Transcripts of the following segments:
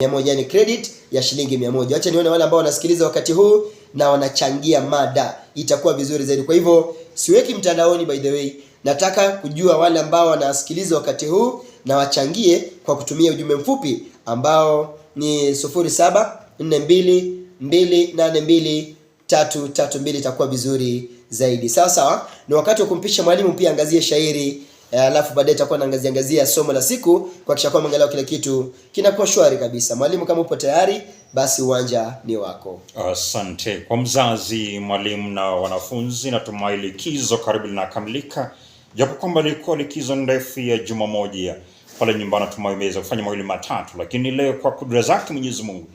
100, ni credit ya shilingi 100. Acha nione wale ambao wanasikiliza wakati huu na wanachangia mada, itakuwa vizuri zaidi. Kwa hivyo siweki mtandaoni, by the way. Nataka kujua wale ambao wanasikiliza wakati huu na wachangie kwa kutumia ujumbe mfupi ambao ni 0742282332. Itakuwa vizuri zaidi. Sawa. Ni wakati wa kumpisha mwalimu pia angazie shairi, alafu baadaye itakuwa naangazia somo la siku kuhakikisha kwamba angalau kila kitu kinakuwa shwari kabisa. Mwalimu, kama upo tayari, basi uwanja ni wako. Asante. Kwa mzazi, mwalimu na wanafunzi, natumai likizo karibu linakamilika. Japo kwamba ilikuwa likizo ndefu ya juma moja pale nyumbani, tumeweza kufanya mawili matatu, lakini leo kwa kudra zake Mwenyezi Mungu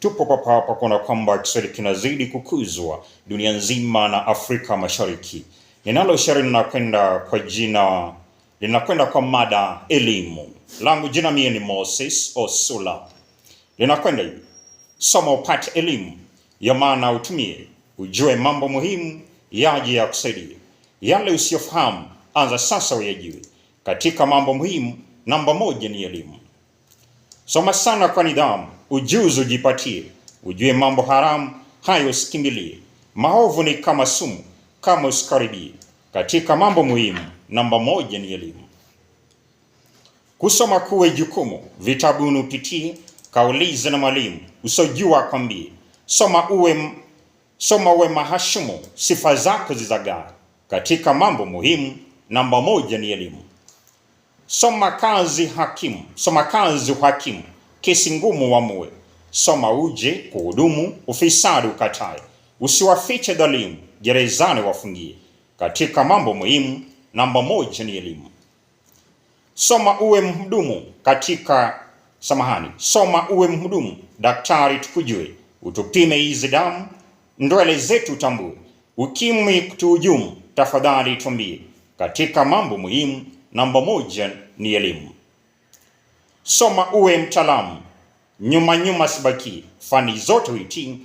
tupo hapa kuona kwamba Kiswahili kinazidi kukuzwa dunia nzima na Afrika Mashariki. Ninalo shairi linakwenda kwa mada elimu. Langu jina mie ni Moses Osula. Linakwenda hivi: soma upate elimu, ya maana utumie, ujue mambo muhimu yaje ya kusaidia. Yale usiyofahamu anza sasa uyajue. Katika mambo muhimu namba 1 ni elimu. Soma sana kwa nidhamu, ujuzi ujipatie, ujue mambo haramu hayo usikimbilie. Maovu ni kama sumu, kama usikaribie. Katika mambo muhimu namba 1 ni elimu. Kusoma kuwe jukumu, vitabuni upitie, kaulize na mwalimu, usojua kwambie. Soma uwe mahashumu, sifa zako zizagae. Katika mambo muhimu namba 1 ni elimu. Soma kazi uhakimu, kesi ngumu uamue. Soma uje kuhudumu, ufisadi ukatae. Usiwafiche dhalimu, gerezani wafungie. Katika mambo muhimu namba 1 ni elimu. Soma uwe mhudumu, daktari tukujue. Utupime hizi damu, ndwele zetu tambue. Ukimwi kutuhujumu, tafadhali tuambie. Katika mambo muhimu namba 1 ni elimu. Soma uwe mtaalamu, nyuma sibaki. Fani zote uhitimu,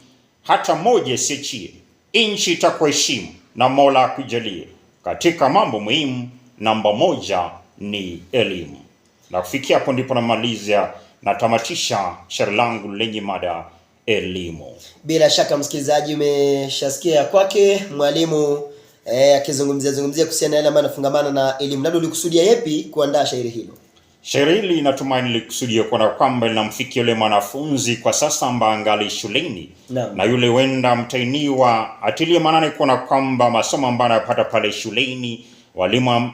hata moja siachie. Inchi itakuheshimu na Mola akujalie. Katika mambo muhimu namba 1 ni elimu. Na kufikia hapo ndipo natamatisha shairi langu lenye mada elimu. Bila shaka msikilizaji, umeshasikia kwake mwalimu akizungumzia kuhusiana na yale ambayo yanafungamana na elimu. Labda ulikusudia yapi kuandaa shairi hilo? Shairi hili natumaini nilikusudia kuona kwamba linamfikia yule mwanafunzi kwa sasa ambaye angali shuleni na yule wenda mtainiwa atilie maanani kuona kwamba masomo ambayo anapata pale shuleni,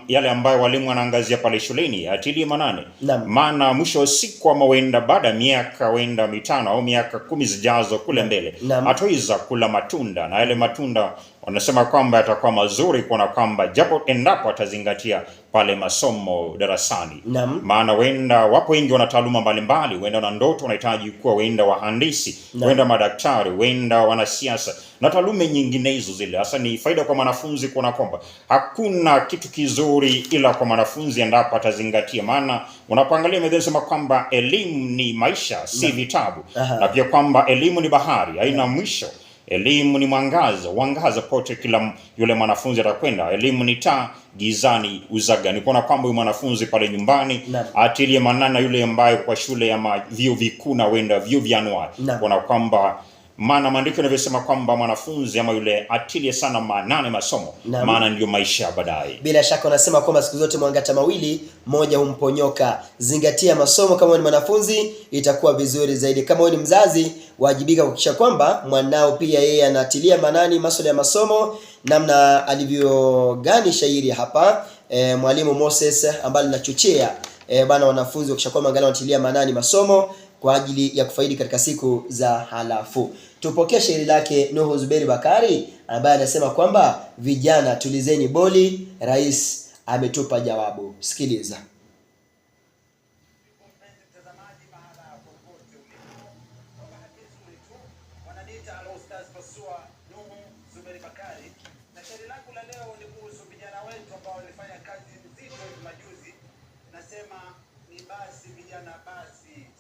yale ambayo walimu wanaangazia pale shuleni atilie maanani. Maana mwisho wa siku ama wenda baada ya miaka wenda 5 au miaka 10 zijazo kule mbele ataweza kula matunda, na yale matunda wanasema kwamba yatakuwa mazuri kuona kwamba japo endapo atazingatia pale masomo darasani. Maana wenda wapo wengi wana taaluma mbalimbali, wenda na ndoto wanahitaji kuwa wenda wahandisi, wenda madaktari, wenda wanasiasa na taaluma nyinginezo zile. Hasa ni faida kwa mwanafunzi kuona kwamba hakuna kitu kizuri ila kwa mwanafunzi endapo atazingatia. Maana unapoangalia medhesema kwamba elimu ni maisha, si vitabu. Na pia kwamba elimu ni bahari, haina mwisho. Elimu ni mwangaza pote kila yule mwanafunzi atakwenda. Elimu ni taa, gizani uzaga. Ni kuona kwamba yule mwanafunzi pale nyumbani atilie maanani yule ambaye kwa shule ama vyuo vikuu na wenda vyuo vya anuari. Kuona kwamba maana maandiko yanavyosema kwamba mwanafunzi ama yule atilie sana maanani masomo, maana ndio maisha baadaye. Bila shaka unasema kwamba siku zote mwangata mawili moja humponyoka. Zingatia masomo kama ni mwanafunzi, itakuwa vizuri zaidi. Kama wewe ni mzazi, wajibika kuhakikisha kwamba mwanao pia yeye anatilia maanani masuala ya masomo, namna alivyogani shairi hapa mwalimu Moses ambaye linachochea bana wanafunzi kuhakikisha kwamba angalau wanatilia maanani masomo kwa ajili ya kufaidi katika siku za halafu. Tupokee shairi lake Nuhu Zuberi Bakari ambaye anasema kwamba vijana tulizeni boli, rais ametupa jawabu. Sikiliza.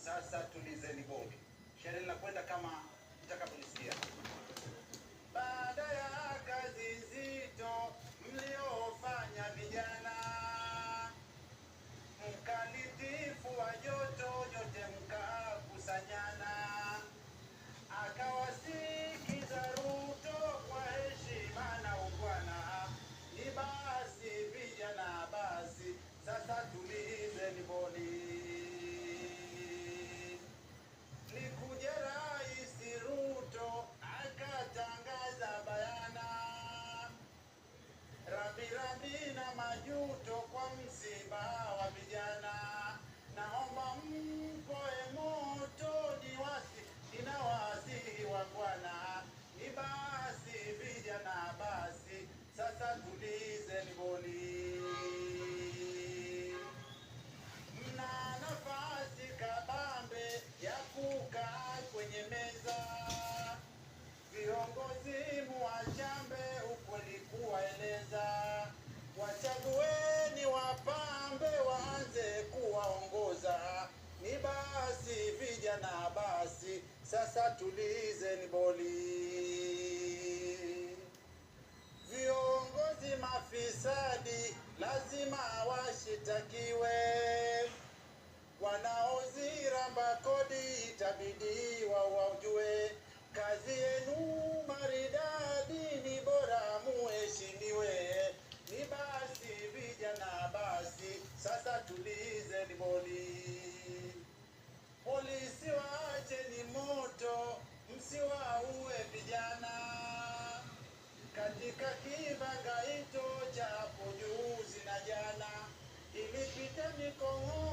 Sasa tulizeni bodi. Shairi linakwenda kama mtakavyosikia. Baada ya kazi nzito mliofanya vijana, mkalitifu wa joto nyote mkakusanyana. vijana basi sasa tulizeni boli. Viongozi mafisadi lazima washitakiwe, wanaoziramba kodi itabidi wawajue. Kazi yenu maridadi, ni bora muheshimiwe. Ni basi vijana basi sasa tulizeni boli. Polisi waacheni moto, msiwaue vijana. Katika kibangaito cha hapo juzi na jana ilipita mikono